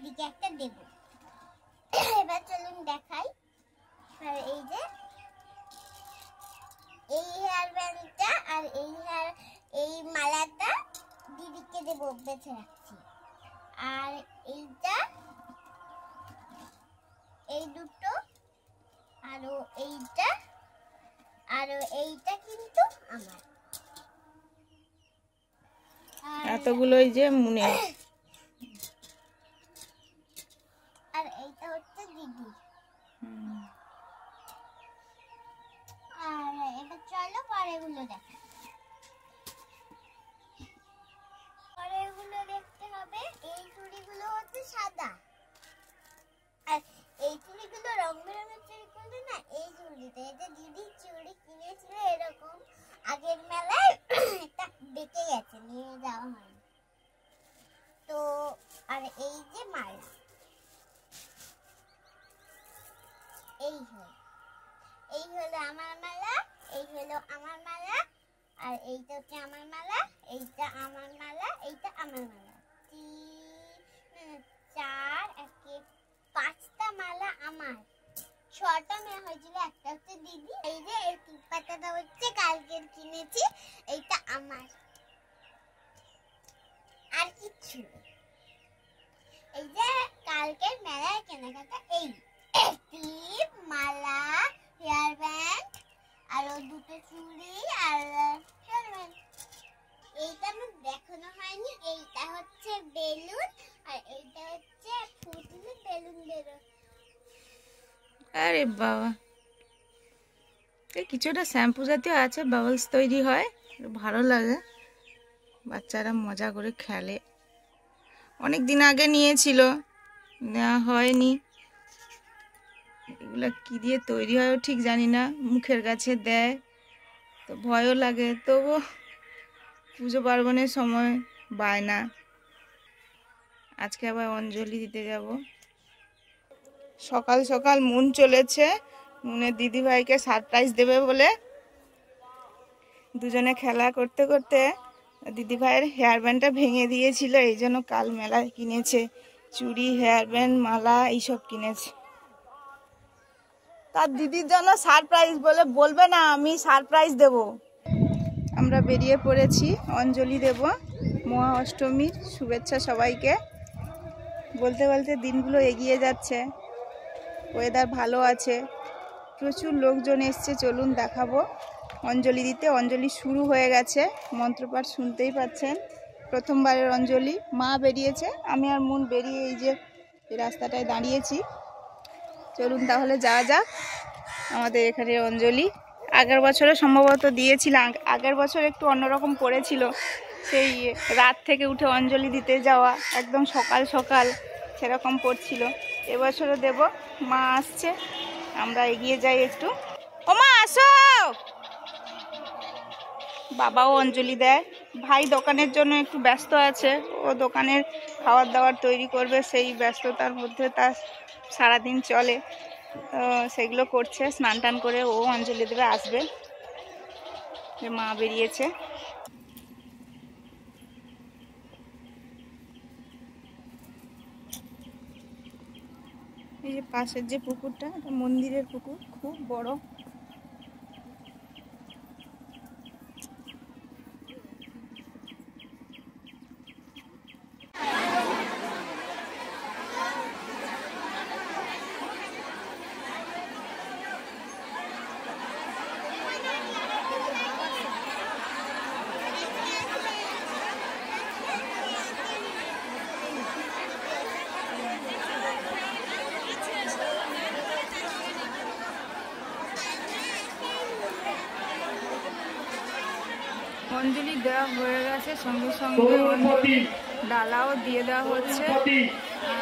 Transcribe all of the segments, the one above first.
দিদিকে একটা দেব। এবার চলুন দেখাই। আর এই যে এই হেয়ার ব্যান্ডটা আর এই মালাটা দিদিকে দেব, বেছে রাখছি। আর এইটা, এই দুটো, আরো এইটা, আরো এইটা কিন্তু আমার। এতগুলোই যে মুনে। আর এইটা হচ্ছে দিদি। আর এবার চলো পরেরগুলো দেখা। পরেরগুলো দেখতে হবে। এই চুড়িগুলো হচ্ছে সাদা, আর এই চুড়িগুলো রং বেরঙের চুড়িগুলো না। এই চুড়িটা, এই যে দিদি চুড়ি কিনেছিল এরকম আগের মেলায়, এটা বেঁকে গেছে, নিয়ে যাওয়া হয়নি তো। আর এই যে মালা, এই হলো আমার মালা, এই হলো আমার মালা, আর এইটা হচ্ছে আমার মালা, এইটা আমার মালা, এইটা আমার মালা। 5টা মালা আমার, 6টা মেয়ে হয়েছিল, একটা হচ্ছে দিদি। এই যে এই পাতাটা হচ্ছে কালকের কিনেছি, এইটা আমার। আর কিচ্ছু এই যে কালকের মেলায় কেনাকাটা, এই টিপ, মালা, হেয়ার ব্যান্ড, আরো দুটো চুড়ি, আর হেয়ার ব্যান্ড। এইটা আমার দেখানো হয়নি। এইটা হচ্ছে বেলুন, আর এইটা হচ্ছে ফুটলে বেলুন বেরো। আরে বাবা, এই কিছুটা শ্যাম্পু জাতীয় আছে, বাবলস তৈরি হয়, ভালো লাগে, বাচ্চারা মজা করে খেলে। অনেক দিন আগে নিয়েছিল, নেওয়া হয়নি। এগুলা কি দিয়ে তৈরি হয় ঠিক জানি না, মুখের কাছে দেয় তো ভয়ও লাগে, তবু পুজো পার্বণের সময় বায়না। আজকে আবার অঞ্জলি দিতে যাব। সকাল সকাল মুন চলেছে, মুনের দিদিভাইকে সারপ্রাইজ দেবে বলে। দুজনে খেলা করতে করতে দিদিভাইয়ের হেয়ার ব্যান্ডটা ভেঙে দিয়েছিল, এই জন্য কাল মেলায় কিনেছে চুড়ি, হেয়ার ব্যান্ড, মালা এইসব কিনেছে। তার দিদির জন্য সারপ্রাইজ বলে, বলবে না আমি সারপ্রাইজ দেব। আমরা বেরিয়ে পড়েছি অঞ্জলি দেব। মহা অষ্টমীর শুভেচ্ছা সবাইকে। বলতে বলতে দিনগুলো এগিয়ে যাচ্ছে, ওয়েদার ভালো আছে, প্রচুর লোকজন এসছে। চলুন দেখাবো অঞ্জলি দিতে। অঞ্জলি শুরু হয়ে গেছে, মন্ত্রপাঠ শুনতেই পাচ্ছেন। প্রথমবারের অঞ্জলি। মা বেরিয়েছে, আমি আর মুন বেরিয়ে এই যে এই রাস্তাটায় দাঁড়িয়েছি। চলুন তাহলে যাওয়া যাক আমাদের এখানে অঞ্জলি। আগের বছরে সম্ভবত দিয়েছিলাম, আগের বছর একটু অন্যরকম পড়েছিল, সেই রাত থেকে উঠে অঞ্জলি দিতে যাওয়া, একদম সকাল সকাল সেরকম পড়ছিল। এবছরও দেব। মা আসছে, আমরা এগিয়ে যাই একটু। ও মা আসো। বাবাও অঞ্জলি দেয়। ভাই দোকানের জন্য একটু ব্যস্ত আছে, ও দোকানের খাবার দাবার তৈরি করবে, সেই ব্যস্ততার মধ্যে তার সারাদিন চলে, তো সেগুলো করছে। স্নান টান করে ও অঞ্জলি দেবে, আসবে। মা বেরিয়েছে। এই যে পাশের যে পুকুরটা, এটা মন্দিরের পুকুর, খুব বড়। অঞ্জলি দেওয়া হয়ে গেছে, সঙ্গে সঙ্গে ডালাও দিয়ে দেওয়া হচ্ছে।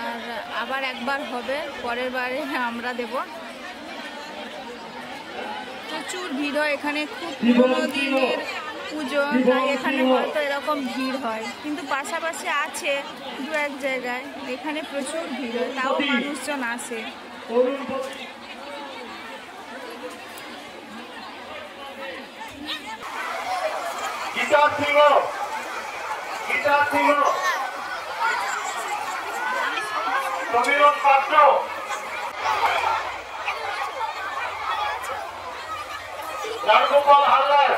আর আবার একবার হবে, পরের বারে আমরা দেব। প্রচুর ভিড় হয় এখানে, খুব পুরোনো দিনের পুজো, তাই এখানে হয়তো এরকম ভিড় হয়, কিন্তু পাশাপাশি আছে দু এক জায়গায় এখানে প্রচুর ভিড় হয়, তাও মানুষজন আসে। সমীরণ পাত্র, রাজগোপাল হালদার,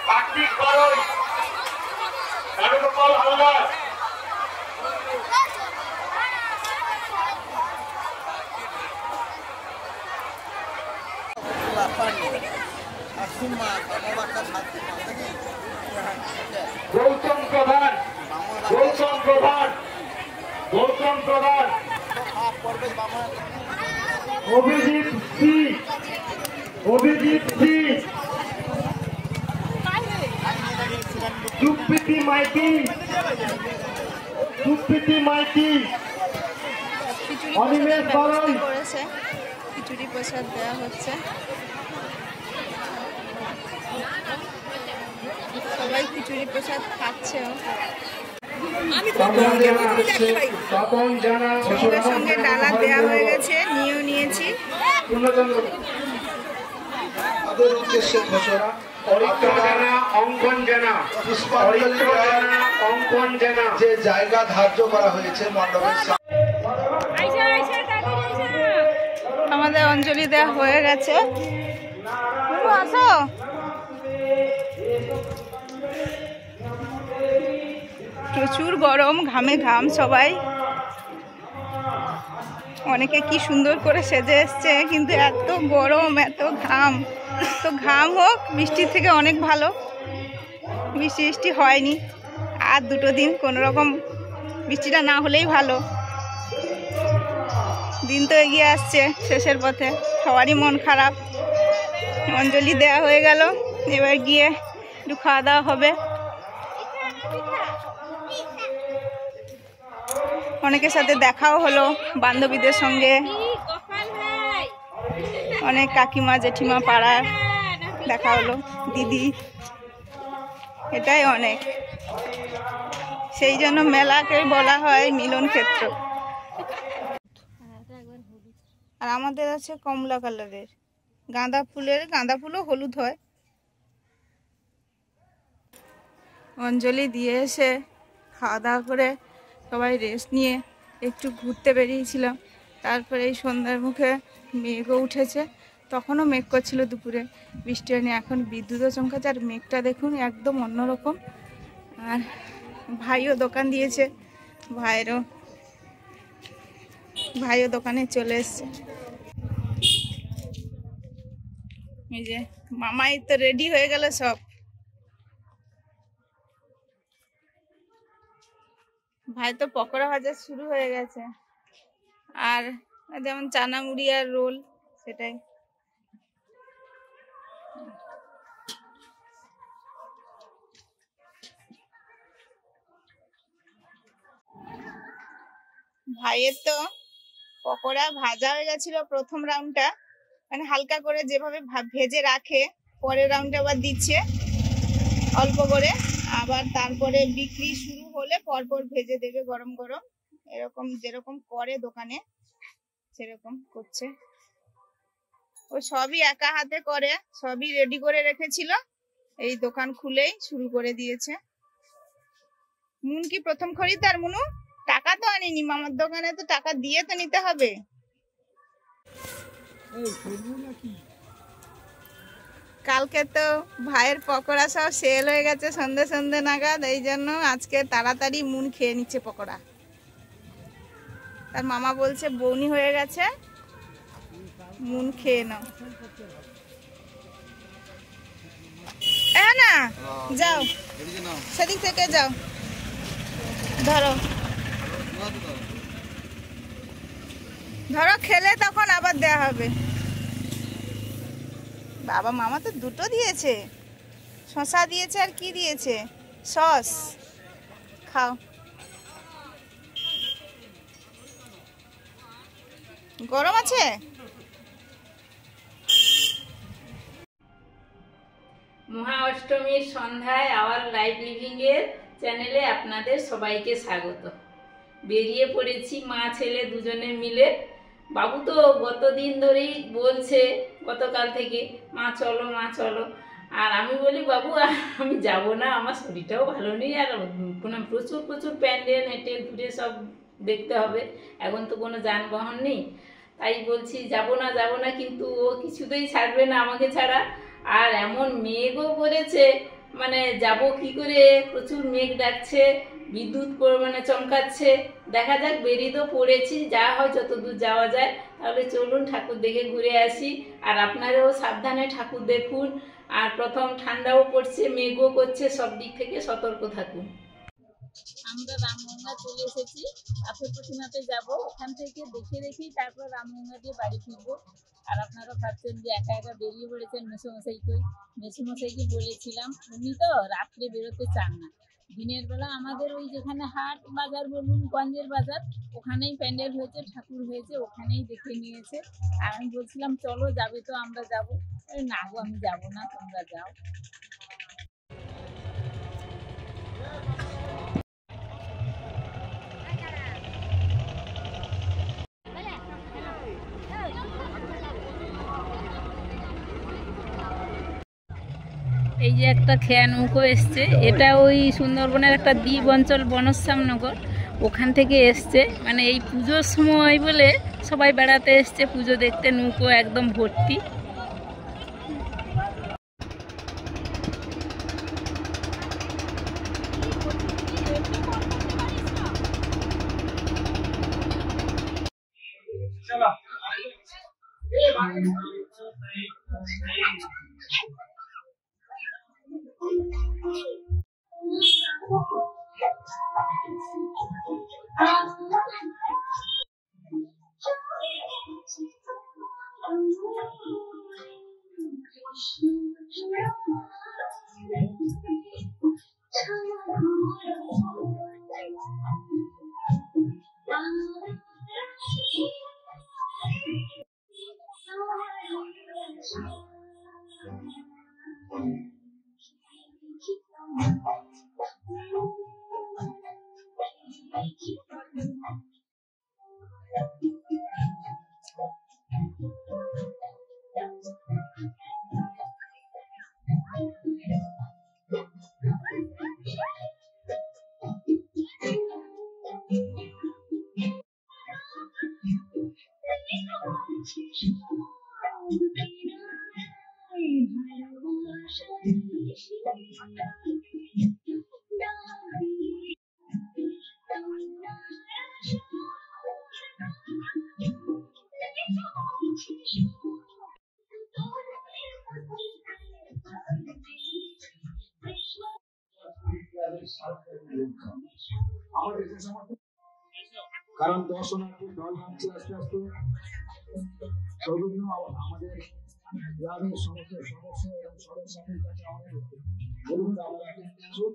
কার্তিক বারই, রাজগোপাল হালদার, গৌতম প্রধান, গৌতম প্রধান, গৌতম প্রধান, অভিজিৎ সি, অভিজিৎ সি, সুপ্রীতি মাইতি, সুপ্রীতি মাইতি, অনিমেষ বারই, করেছে খিচুড়ি প্রসাদ দেওয়া হচ্ছে। সবাই খিচুড়ি প্রসাদ খাচ্ছে। সঙ্গে সঙ্গে ডালা দেওয়া হয়ে গেছে, নিয়েও নিয়েছি। যে জায়গা ধার্য করা হয়েছে মণ্ডপের আমাদের অঞ্জলি দেওয়া হয়ে গেছে। আসো, প্রচুর গরম, ঘামে ঘাম সবাই। অনেকে কি সুন্দর করে সেজে এসছে, কিন্তু এত গরম, এত ঘাম। তো ঘাম হোক, বৃষ্টির থেকে অনেক ভালো। বৃষ্টি হয়নি, আর 2 দিন কোনো রকম বৃষ্টিটা না হলেই ভালো। দিন তো এগিয়ে আসছে, শেষের পথে, সবারই মন খারাপ। অঞ্জলি দেওয়া হয়ে গেল, এবার গিয়ে একটু খাওয়া দাওয়া হবে। অনেকের সাথে দেখাও হলো, বান্ধবীদের সঙ্গে, অনেক কাকিমা জেঠিমা পাড়ার দেখা হলো, দিদি। এটাই অনেক, সেই জন্য মেলাকে বলা হয় মিলন ক্ষেত্র। আর আমাদের আছে কমলা কালারের গাঁদা ফুলও হলুদ হয়। অঞ্জলি দিয়ে এসে খাওয়া দাওয়া করে সবাই রেস্ট নিয়ে একটু ঘুরতে বেরিয়েছিলাম। তারপরে এই সন্ধ্যার মুখে মেঘও উঠেছে, তখনও মেঘ করছিল দুপুরে, বৃষ্টি হয়নি। এখন বিদ্যুৎও চমকাচ্ছে, আর মেঘটা দেখুন একদম অন্যরকম। আর ভাইও দোকান দিয়েছে, ভাইও দোকানে চলে এসছে। এই যে মামাই তো রেডি হয়ে গেল সব। ভাই তো পকোড়া ভাজা শুরু হয়ে গেছে, আর যেমন চানা মুড়ি আর রোল, সেটাই। ভাইয়ের তো পকোড়া ভাজা হয়ে গেছিল প্রথম রাউন্ডটা, মানে হালকা করে যেভাবে ভেজে রাখে, পরের রাউন্ডে আবার দিচ্ছে অল্প করে, আবার তারপরে বিক্রি শুরু হলে পরপর ভেজে দেবে গরম গরম, এরকম যেরকম করে দোকানে সেরকম করছে। ও সবই একা হাতে করে, সবই রেডি করে রেখেছিল, এই দোকান খুলেই শুরু করে দিয়েছে। মুন কি প্রথম খরিদ্দার? মুনু টাকা তো আনিনি, মামার দোকানে তো টাকা দিয়ে তো নিতে হবে। কালকে তো ভাইয়ের পকোড়া সব সেল হয়ে গেছে সন্ধে সন্ধে নাগাদ, এই জন্য আজকে তাড়াতাড়ি মুন খেয়ে নিচ্ছে পকোড়া। তার মামা বলছে বৌনি হয়ে গেছে, মুন খেয়ে নাও। না যাও, সেদিক থেকে যাও, ধরো ধরো, খেলে তখন আবার দেয়া হবে। বাবা, মামা তো দুটো দিয়েছে, শসা দিয়েছে আর কি দিয়েছে, সস। খাও, গরম আছে। মহা অষ্টমীর সন্ধ্যায় আওয়ার লাইভ লিভিং এর চ্যানেলে আপনাদের সবাইকে স্বাগত। বেরিয়ে পড়েছি মা ছেলে দুজনে মিলে। বাবু তো গতদিন ধরেই বলছে, গতকাল থেকে, মা চলো মা চলো। আর আমি বলি বাবু আমি যাব না, আমার শরীরটাও ভালো নেই, আর প্রচুর প্রচুর প্যান্ডেল হেঁটে ঘুরে সব দেখতে হবে, এখন তো কোনো যানবাহন নেই। তাই বলছি যাব না, কিন্তু ও কিছুতেই ছাড়বে না আমাকে ছাড়া। আর এমন মেঘও করেছে, মানে যাব কি করে, প্রচুর মেঘ ডাকছে, বিদ্যুৎ মানে চমকাচ্ছে। দেখা যাক, বেরিয়ে তো পড়েছি, যা হয় যতদূর যাওয়া যায়। তাহলে চলুন ঠাকুর দেখে ঘুরে আসি। আর আপনারাও সাবধানে ঠাকুর দেখুন। আর প্রথম ঠান্ডাও পড়ছে, মেঘও করছে, সব দিক থেকে সতর্ক থাকুন। আমরা রামগঙ্গা চলে এসেছি, পাথর প্রতিমাতে যাব। ওখান থেকে দেখেই তারপর রামগঙ্গা দিয়ে বাড়ি ফিরবো। আর আপনারা ভাবছেন যে একা একা বেরিয়ে পড়েছেন মেসোমশাইকে বলেছিলাম, উনি তো রাত্রে বেরোতে চান না। দিনের বেলা আমাদের ওই যেখানে হাট বাজার বলুন, গঞ্জের বাজার, ওখানেই প্যান্ডেল হয়েছে, ঠাকুর হয়েছে, ওখানেই দেখে নিয়েছে। আর আমি বলছিলাম চলো, যাবে তো আমরা যাবো। না গো, আমি যাবো না, তোমরা যাও। এই যে একটা খেয়া নৌকো এসছে, এটা ওই সুন্দরবনের একটা দ্বীপ অঞ্চল বনশ্যামনগর, ওখান থেকে এসছে। মানে এই পুজোর সময় বলে সবাই বেড়াতে এসছে, পুজো দেখতে। নৌকো একদম ভর্তি। কারণ দর্শনার্থীর দল নামছে আস্তে আস্তে। সর্বদিন আমাদের গ্রামের সমস্ত সদস্য এবং সদস্যদের কাছে আমাদের বলুন, আপনারা আসুন।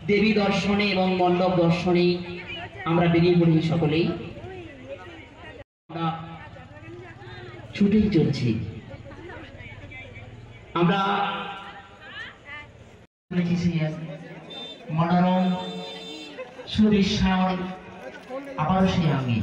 দেবী দর্শনে এবং মণ্ডপ দর্শনে আমরা বেরিয়ে পড়েছি সকলেই, আমরা ছুটেই চলছি। আমরা মনোরম সুদৃশ্যায়ন আবারও সেই আমি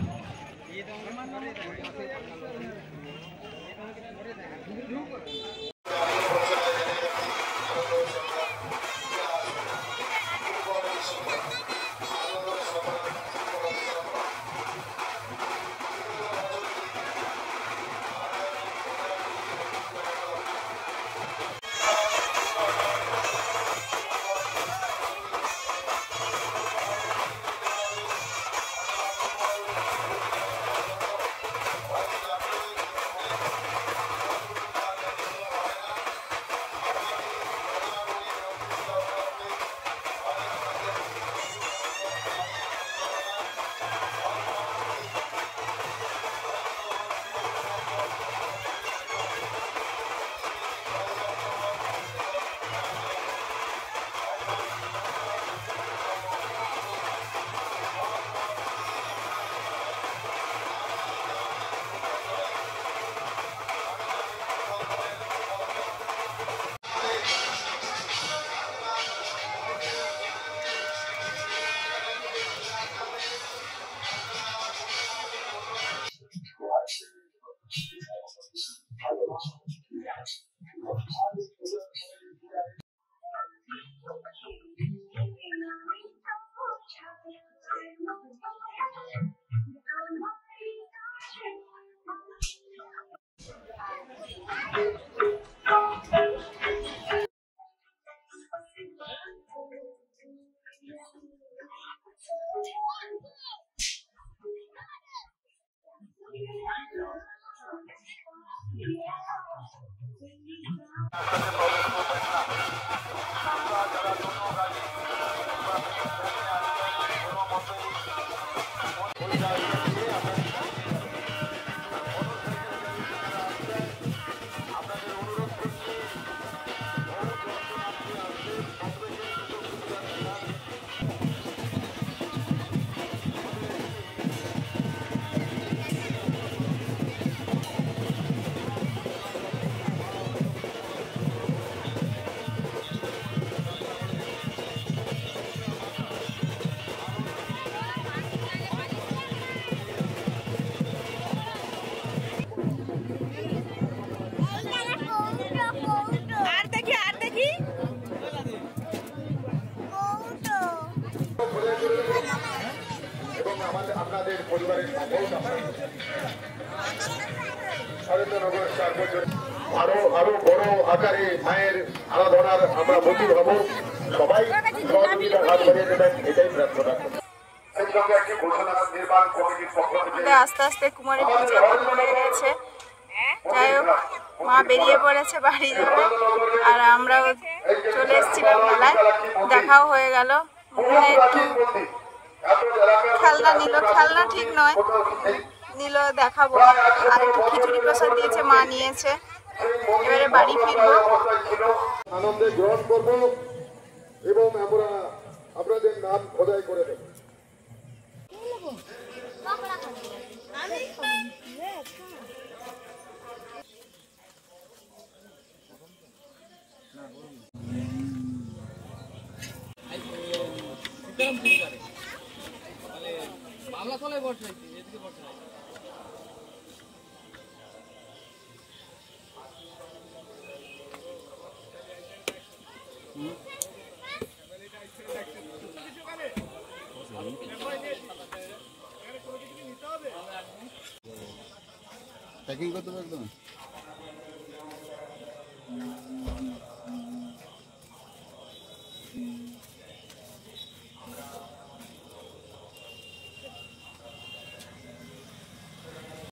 আপনাদের পরিবারের আরো আরো বড় আকারে মায়ের আরাধনার আমরা বন্দী হব। সবাই সহযোগিতা হাত বাড়িয়ে দেবেন, এটাই প্রার্থনা করি। সেই সঙ্গে একটি ঘোষণা নির্মাণ কমিটির পক্ষ থেকে আস্তে আস্তে কুমারী পুজো হয়ে গেছে। যাই হোক, মা বেরিয়ে পড়েছে বাড়ি যাবে, আর আমরাও চলে এসেছিলাম মেলায়, দেখাও হয়ে গেল। একটু খেলনা নিল, খেলনা ঠিক নয়, নিল দেখাবো। আর একটু খিচুড়ি প্রসাদ দিয়েছে, মা নিয়েছে। এবারে বাড়ি ফিরবো, আনন্দে গ্রহণ করব এবং আমরা আপনাদের নাম খোদাই করে দেব। প্যাকিং করতে পারবেন?